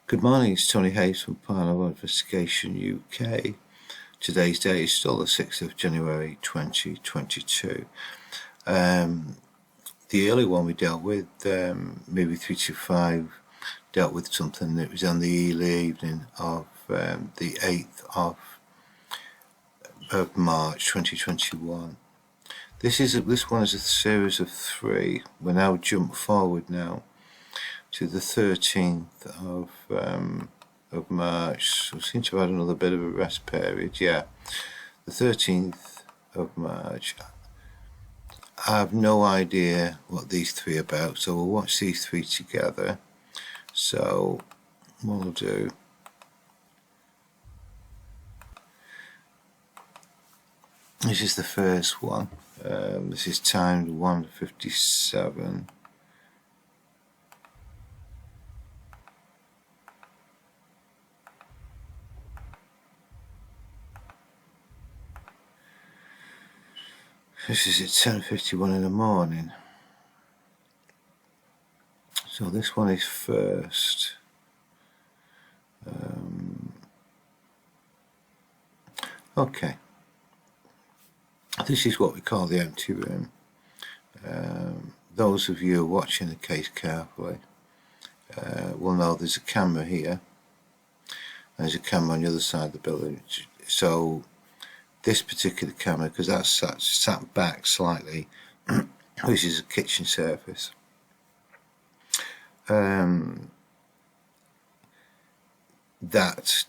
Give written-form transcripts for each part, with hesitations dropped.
Good morning, it's Tony Hayes from Paranormal Investigation UK. Today's date is still the 6th of January 2022. The early one we dealt with, maybe 325, dealt with something that was on the evening of the 8th of March 2021. This one is a series of 3. We're now jump forward now to the 13th of March. So we seem to have had another bit of a rest period. Yeah, the 13th of March. I have no idea what these 3 are about, so we'll watch these 3 together. So what we'll do, this is the first one. This is timed 1:57. This is at 10:51 in the morning. So this one is first. Okay. This is what we call the empty room. Those of you watching the case carefully will know there's a camera here. There's a camera on the other side of the building. So this particular camera, because that's sat back slightly, this is a kitchen surface. That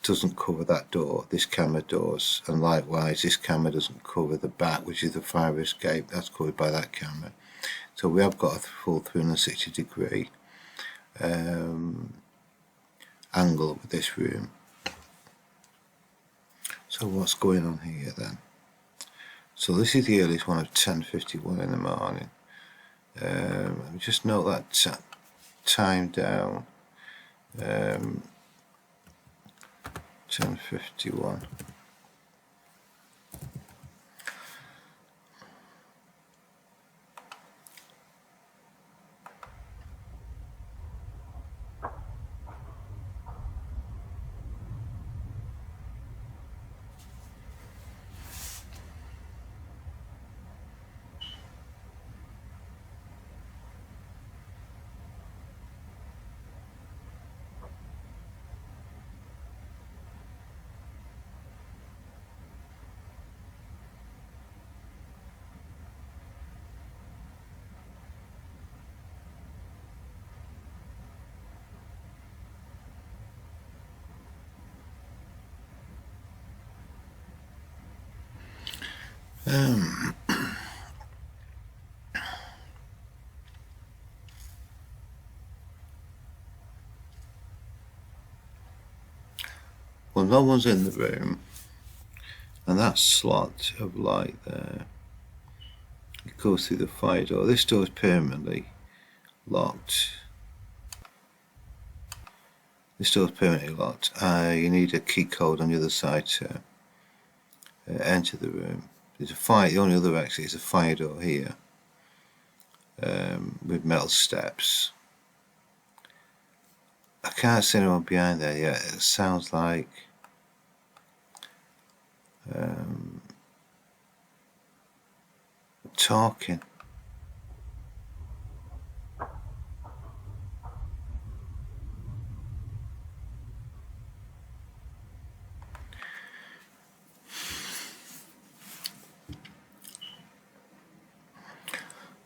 doesn't cover that door. This camera does, and likewise this camera doesn't cover the back, which is the fire escape. That's covered by that camera. So we have got a full 360-degree angle with this room. So what's going on here then? So this is the earliest one of 10:51 in the morning. Let me just note that time down. 10:51. Well, no one's in the room, and that slot of light there, it goes through the fire door. This door is permanently locked. This door is permanently locked. You need a key code on the other side to enter the room. There's a fire. The only other exit is a fire door here, with metal steps. I can't see anyone behind there yet. It sounds like talking.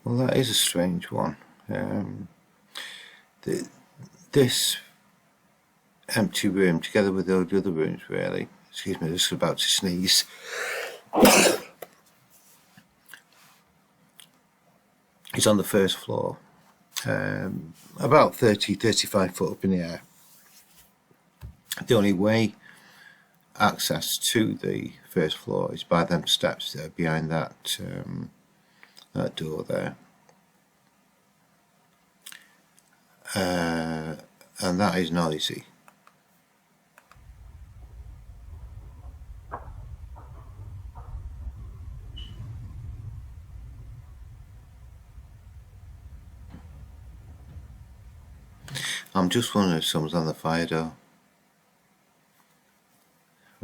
Well, that is a strange one. This empty room, together with all the other rooms, really. Excuse me, just about to sneeze. It's on the first floor, about 35 foot up in the air. The only way access to the first floor is by them steps that are behind that that door there, and that is noisy. I'm just wondering if someone's on the fire door.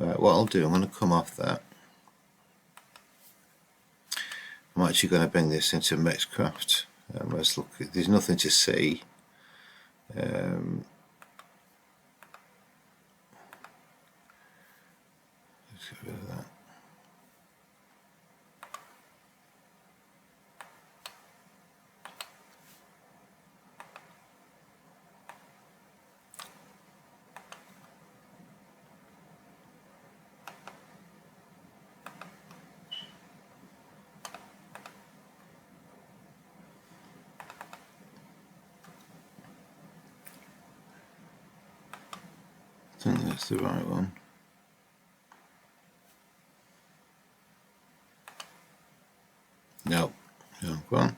Right, what I'll do, I'm going to come off that. I'm actually going to bring this into Mixcraft. Let's look. There's nothing to see. Let's get rid of that. I think that's the right one. No, wrong one.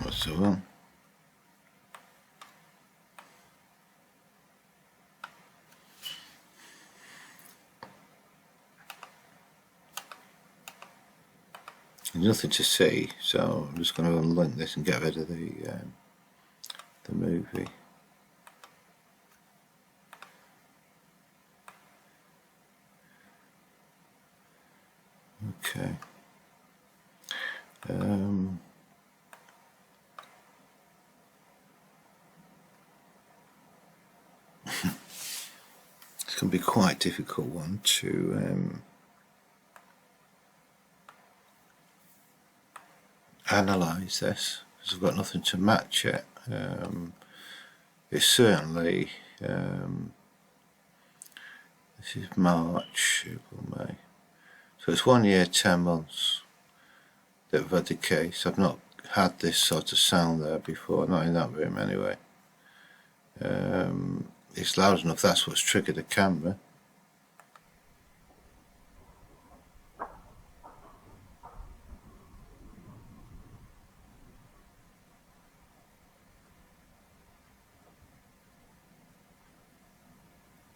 What's the one? There's nothing to see, so I'm just going to unlink this and get rid of the movie. Okay. It's going to be quite a difficult one to analyse this, because I've got nothing to match it. It's certainly this is March, April, May, so it's 1 year 10 months that I've had the case. I've not had this sort of sound there before, not in that room anyway. It's loud enough, that's what's triggered the camera.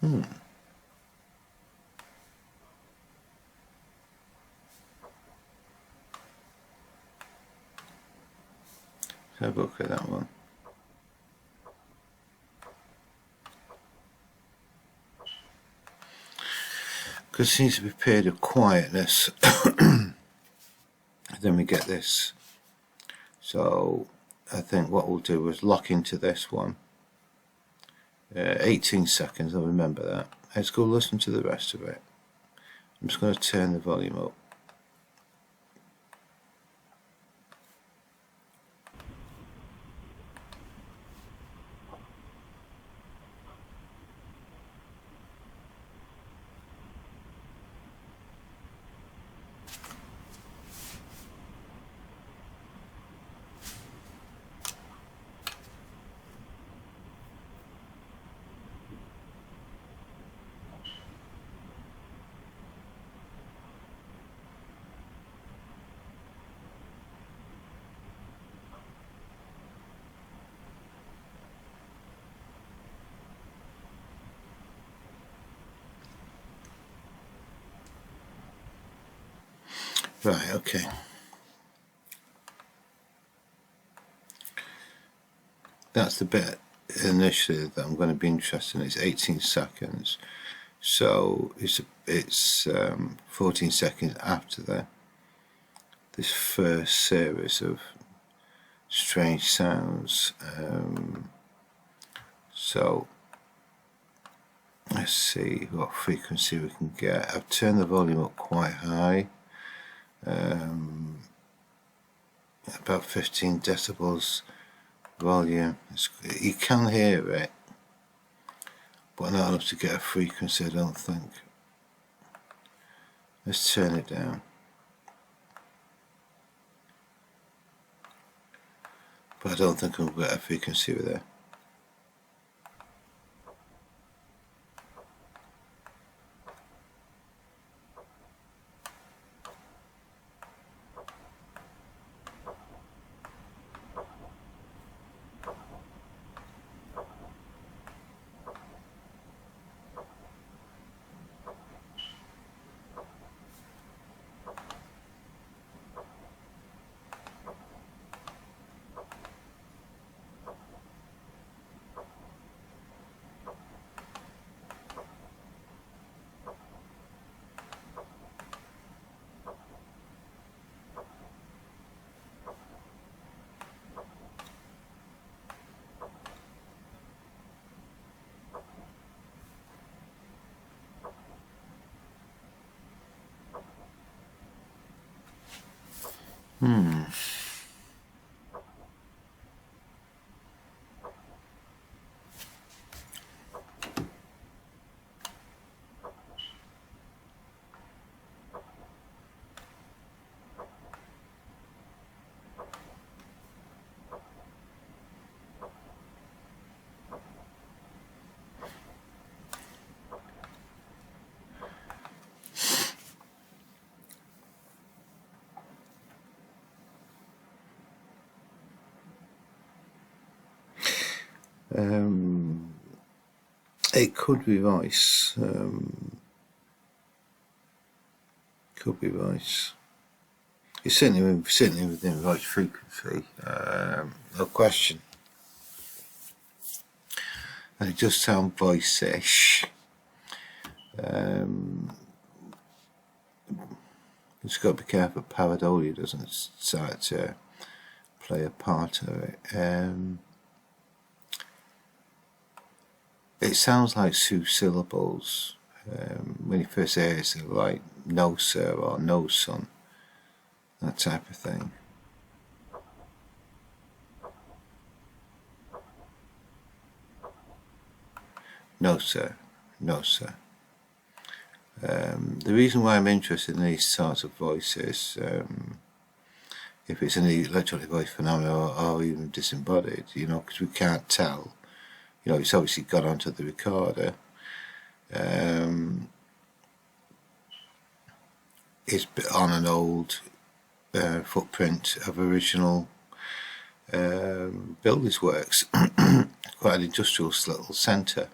Let's have a look at that one. Because there seems to be a period of quietness. Then we get this. So I think what we'll do is lock into this one. 18 seconds, I'll remember that. Let's go listen to the rest of it. I'm just going to turn the volume up. Right, okay. That's the bit initially that I'm going to be interested in. It's 18 seconds. So it's 14 seconds after this first series of strange sounds. So let's see what frequency we can get. I've turned the volume up quite high. About 15 decibels volume. You can hear it, but not enough to get a frequency, I don't think. Let's turn it down. But I don't think we'll get a frequency with it. Hmm. It could be voice. Could be voice. It's certainly within voice frequency. No question. And it does sound voice-ish. Just got to be careful pareidolia doesn't start to play a part of it. It sounds like two syllables. When you first hear it, it's like no sir or no son, that type of thing. No sir, no sir. The reason why I'm interested in these sorts of voices, if it's an electronic voice phenomenon or even disembodied, because we can't tell. It's obviously got onto the recorder. It's on an old footprint of original builders' works, quite an industrial little centre.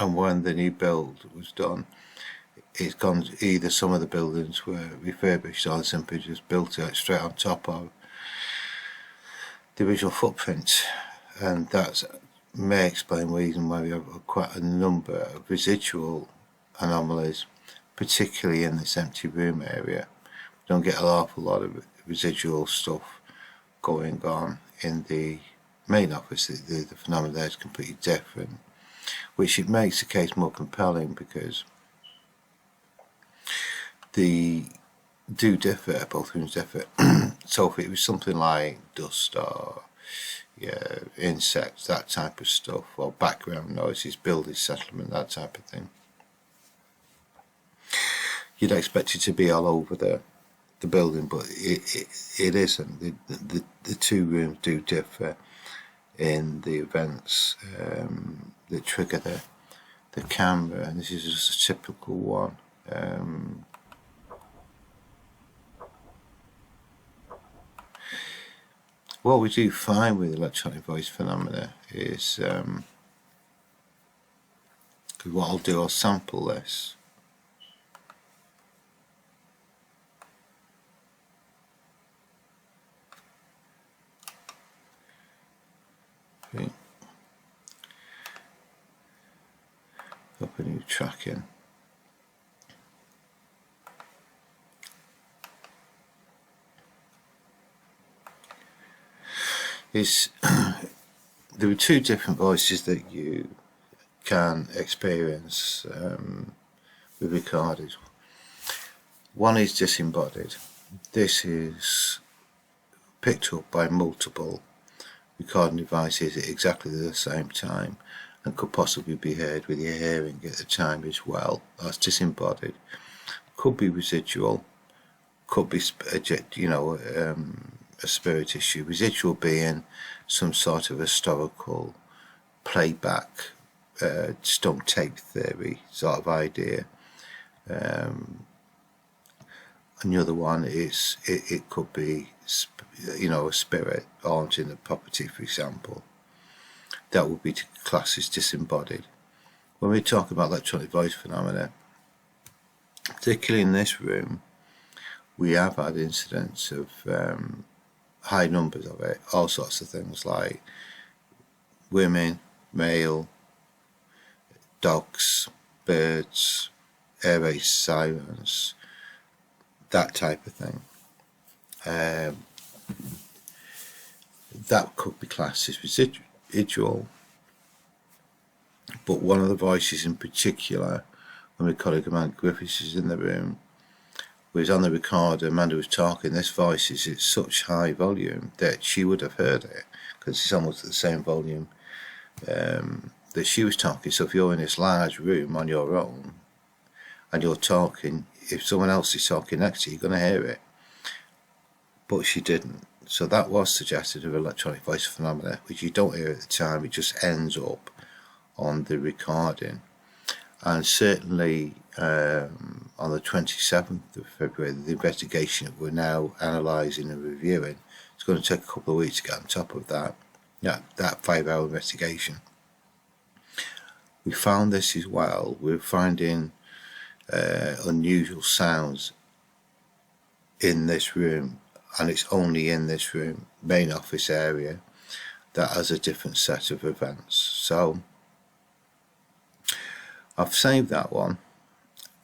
And when the new build was done, it's gone, either some of the buildings were refurbished or simply just built it straight on top of the original footprint, and that may explain the reason why we have quite a number of residual anomalies, particularly in this empty room area. We don't get an awful lot of residual stuff going on in the main office. The phenomenon there is completely different, which it makes the case more compelling because the do differ, both rooms differ. So if it was something like dust or insects, that type of stuff, or background noises, building settlement, that type of thing, you'd expect it to be all over the building, but it isn't. The two rooms do differ in the events that trigger the camera, and this is just a typical one. What we do find with electronic voice phenomena is, what I'll do, I'll sample this. Okay. Up a new track in. There are two different voices that you can experience with recorders. One is disembodied. This is picked up by multiple recording devices at exactly the same time and could possibly be heard with your hearing at the time as well. That's disembodied. Could be residual, could be a spirit issue. Residual being some sort of historical playback, stump tape theory sort of idea. Another one is it could be a spirit haunting the property, for example. That would be classed as disembodied. When we talk about electronic voice phenomena, particularly in this room, we have had incidents of high numbers of it, all sorts of things like women, male, dogs, birds, air raid sirens, that type of thing. That could be classed as residual, but one of the voices in particular, when my colleague Amanda Griffiths is in the room, Whereas on the recorder, Amanda was talking, this voice is at such high volume that she would have heard it, because it's almost at the same volume that she was talking. So if you're in this large room on your own and you're talking, if someone else is talking next to you, you're going to hear it. But she didn't. So that was suggested of electronic voice phenomena, which you don't hear at the time. It just ends up on the recording. And certainly on the 27th of February, the investigation that we're now analysing and reviewing, it's going to take a couple of weeks to get on top of that. Yeah, that 5-hour investigation. We found this as well. We're finding unusual sounds in this room, and it's only in this room, main office area, that has a different set of events. So I've saved that one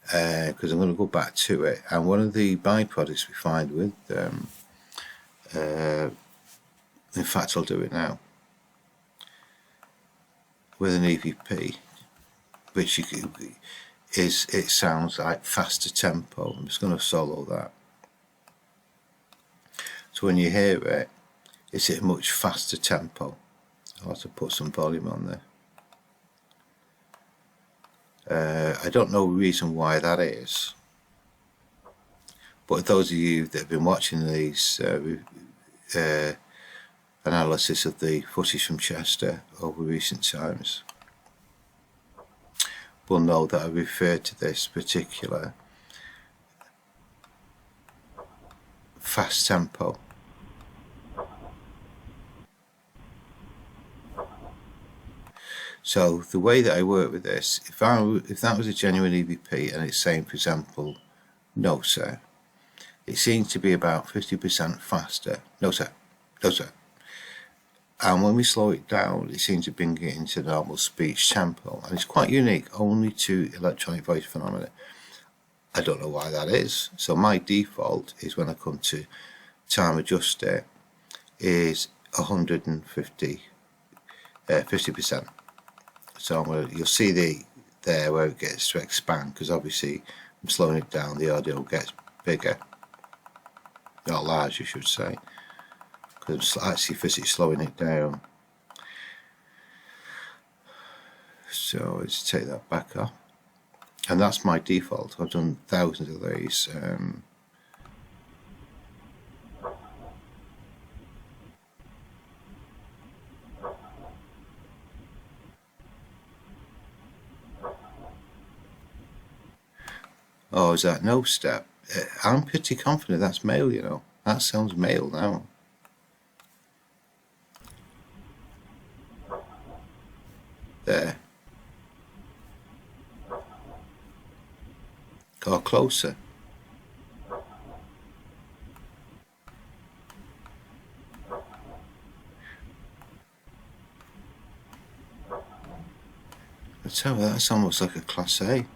because I'm going to go back to it. And one of the byproducts we find with in fact I'll do it now with an EVP, which it sounds like faster tempo. I'm just going to solo that. So when you hear it, it's at a much faster tempo. I'll have to put some volume on there. I don't know the reason why that is, but those of you that have been watching these analysis of the footage from Chester over recent times will know that I referred to this particular fast tempo. So the way that I work with this, if that was a genuine EVP and it's saying, for example, no sir, it seems to be about 50% faster, no sir, no sir. And when we slow it down, it seems to bring it into normal speech tempo, and it's quite unique only to electronic voice phenomena. I don't know why that is. So my default is, when I come to time adjust it, is 150, 50%. So you'll see there where it gets to expand, because obviously I'm slowing it down, the audio gets bigger, not large I should say, because I'm actually physically slowing it down. So let's take that back off, and that's my default. I've done thousands of these. Oh, is that no step? I'm pretty confident that's male, you know. That sounds male now. There. Go closer. I tell you, that's almost like a Class A.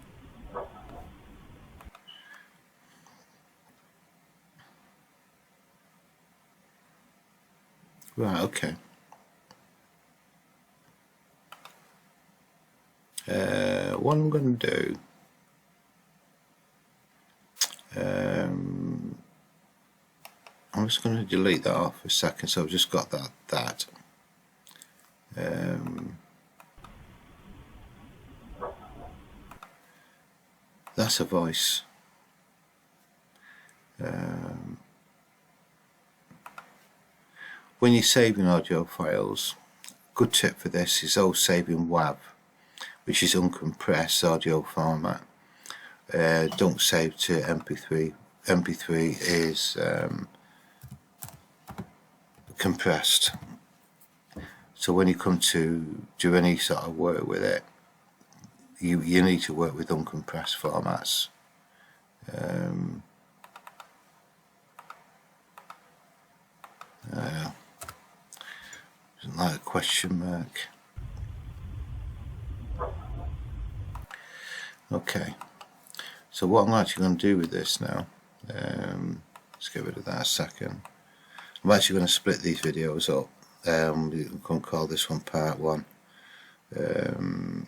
Right, okay. What I'm going to do, I'm just going to delete that off for a second, so I've just got that. That's a voice. When you're saving audio files, good tip for this is always saving WAV, which is uncompressed audio format. Don't save to MP3. MP3 is compressed. So when you come to do any sort of work with it, you need to work with uncompressed formats. Isn't that a question mark? Okay, so what I'm actually going to do with this now, let's get rid of that a second. I'm actually going to split these videos up. You can call this one part 1. I'm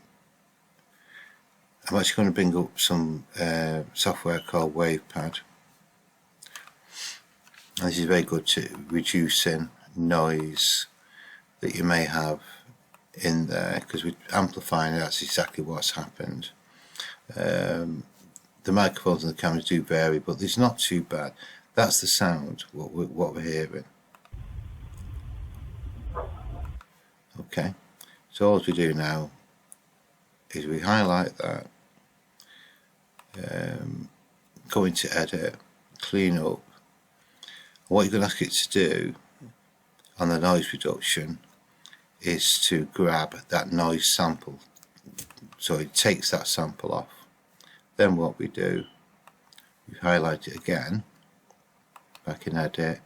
actually going to bring up some software called WavePad, And this is very good to reducing noise that you may have in there, because we're amplifying, that's exactly what's happened. The microphones and the cameras do vary, but it's not too bad. That's the sound, what we're hearing. Okay, so all we do now is we highlight that, go into edit, clean up. What you're going to ask it to do on the noise reduction is to grab that noise sample, so it takes that sample off. Then what we do, we highlight it again, back in edit,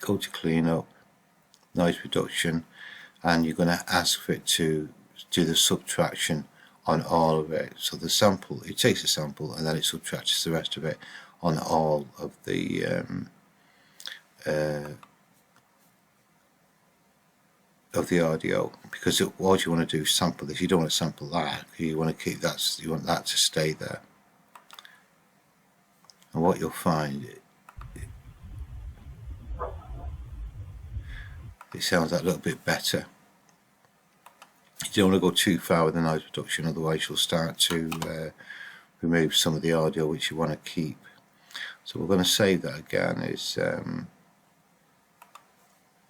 go to clean up, noise reduction, and you're going to ask for it to do the subtraction on all of it. So the sample, it takes a sample and then it subtracts the rest of it on all of the audio, because what you want to do is sample this. You don't want to sample that. You want to keep that. You want that to stay there. And what you'll find, it sounds a little bit better. You don't want to go too far with the noise reduction, otherwise you'll start to remove some of the audio which you want to keep. So we're going to save that again. It's a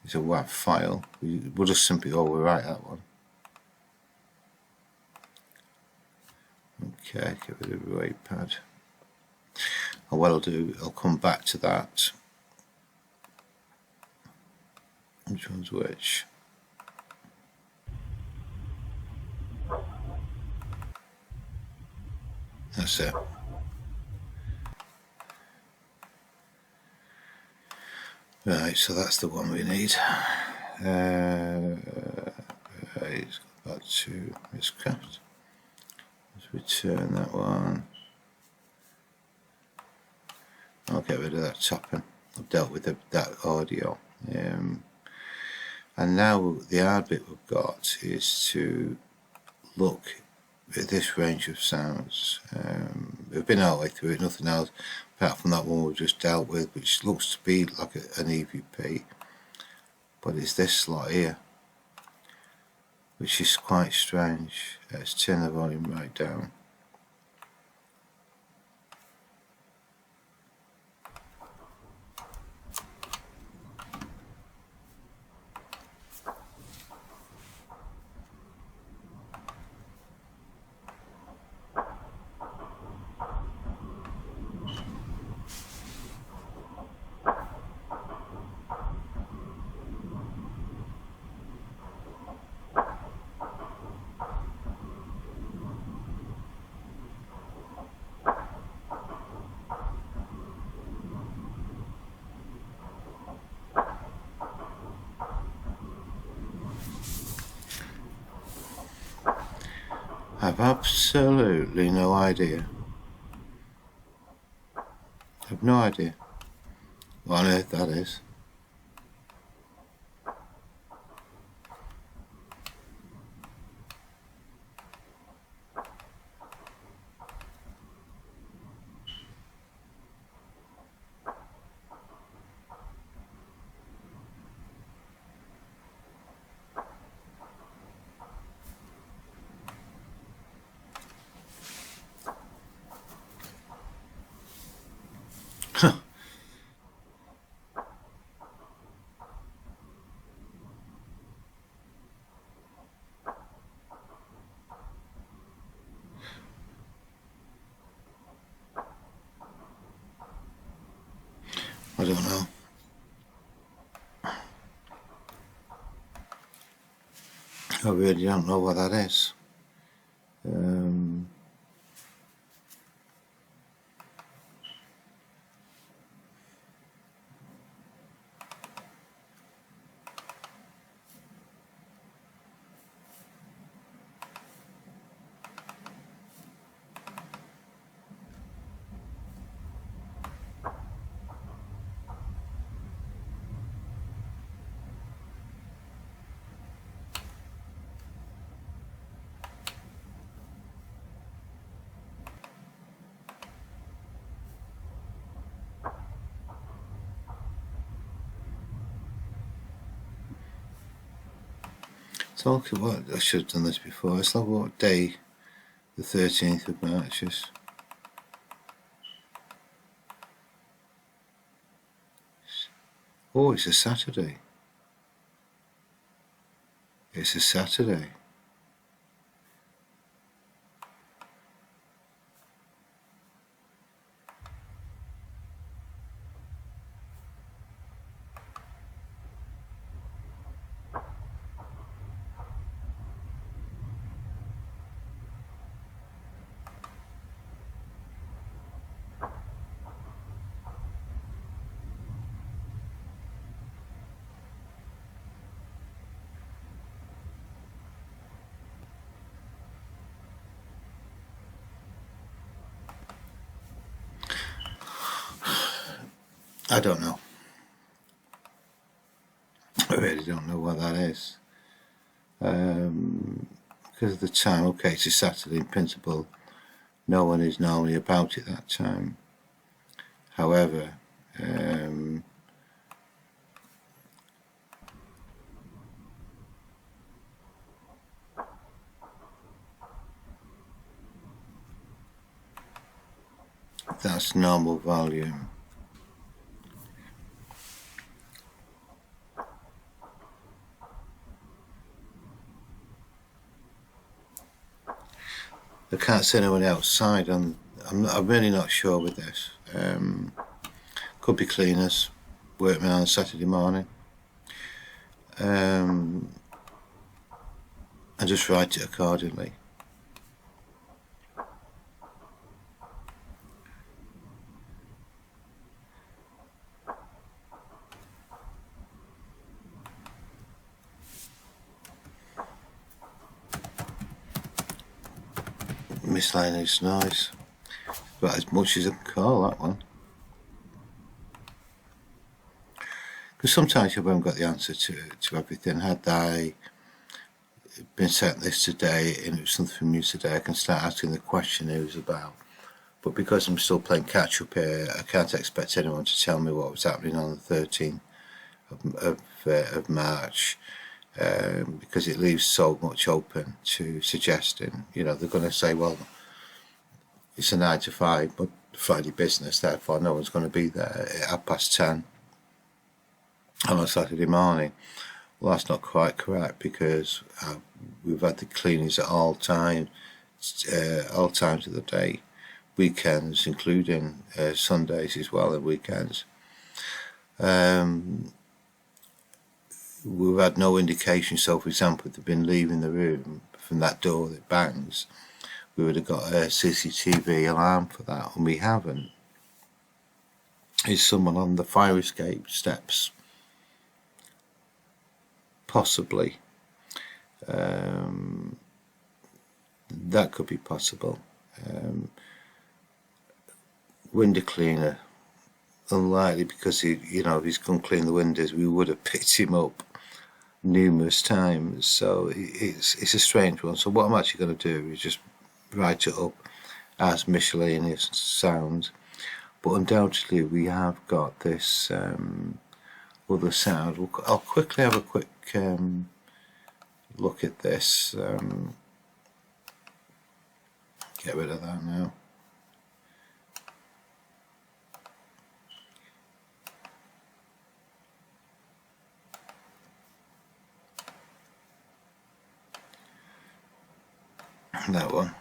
WAV file. We'll just simply overwrite that one. Okay, get rid of the wave pad. And what I'll do, I'll come back to that. Which one's which? That's it. Right, so that's the one we need. Let's go back to this craft. Let's return that one. I'll get rid of that topping. I've dealt with that audio. And now the hard bit we've got is to look at this range of sounds. We've been all the way through it, nothing else apart from that one we've just dealt with, which looks to be like an EVP, but it's this slot here, which is quite strange. Let's turn the volume right down. I've absolutely no idea. I've no idea what on earth that is. I don't know. I really don't know what that is. look at what I should have done this before. Let's look at what day the 13th of March is. Oh, it's a Saturday. It's a Saturday. I don't know. I really don't know what that is. Because of the time, okay, it's a Saturday in principle. No one is normally about at that time. However, that's normal volume. I can't see anyone outside. I'm really not sure with this. Could be cleaners, workmen on a Saturday morning. And just write it accordingly. Miscellaneous noise, about as much as I can call that one. Because sometimes you haven't got the answer to everything. Had I been sent this today and it was something from you today, I can start asking the question it was about. But because I'm still playing catch up here, I can't expect anyone to tell me what was happening on the 13th of March. Because it leaves so much open to suggesting. You know, they're going to say, well, it's a 9 to 5, but Friday business, therefore no one's going to be there at 10:30 on a Saturday morning. Well, that's not quite correct, because we've had the cleanings at all times of the day, weekends, including Sundays as well, and weekends. We've had no indication. So, for example, if they've been leaving the room from that door that bangs, we would have got a CCTV alarm for that, and we haven't. Is someone on the fire escape steps? Possibly. That could be possible. Window cleaner, unlikely, because if he's come clean the windows, we would have picked him up numerous times. So it's a strange one. So what I'm actually going to do is just write it up as miscellaneous sounds, but undoubtedly we have got this other sound. I'll quickly have a quick look at this. Get rid of that now. That one.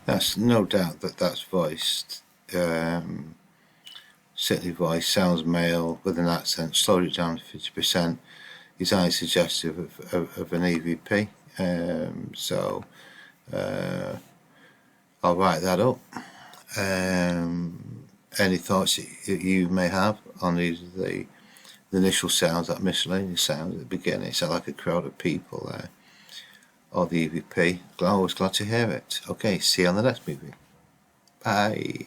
That's no doubt that's voiced. Certainly voice, sounds male with an accent, slowed it down to 50%. Is highly suggestive of an EVP. So I'll write that up. Any thoughts that you may have on either the initial sounds, that miscellaneous sound at the beginning? It sounded like a crowd of people there. or the EVP. Always glad to hear it. Okay, see you on the next movie. Bye.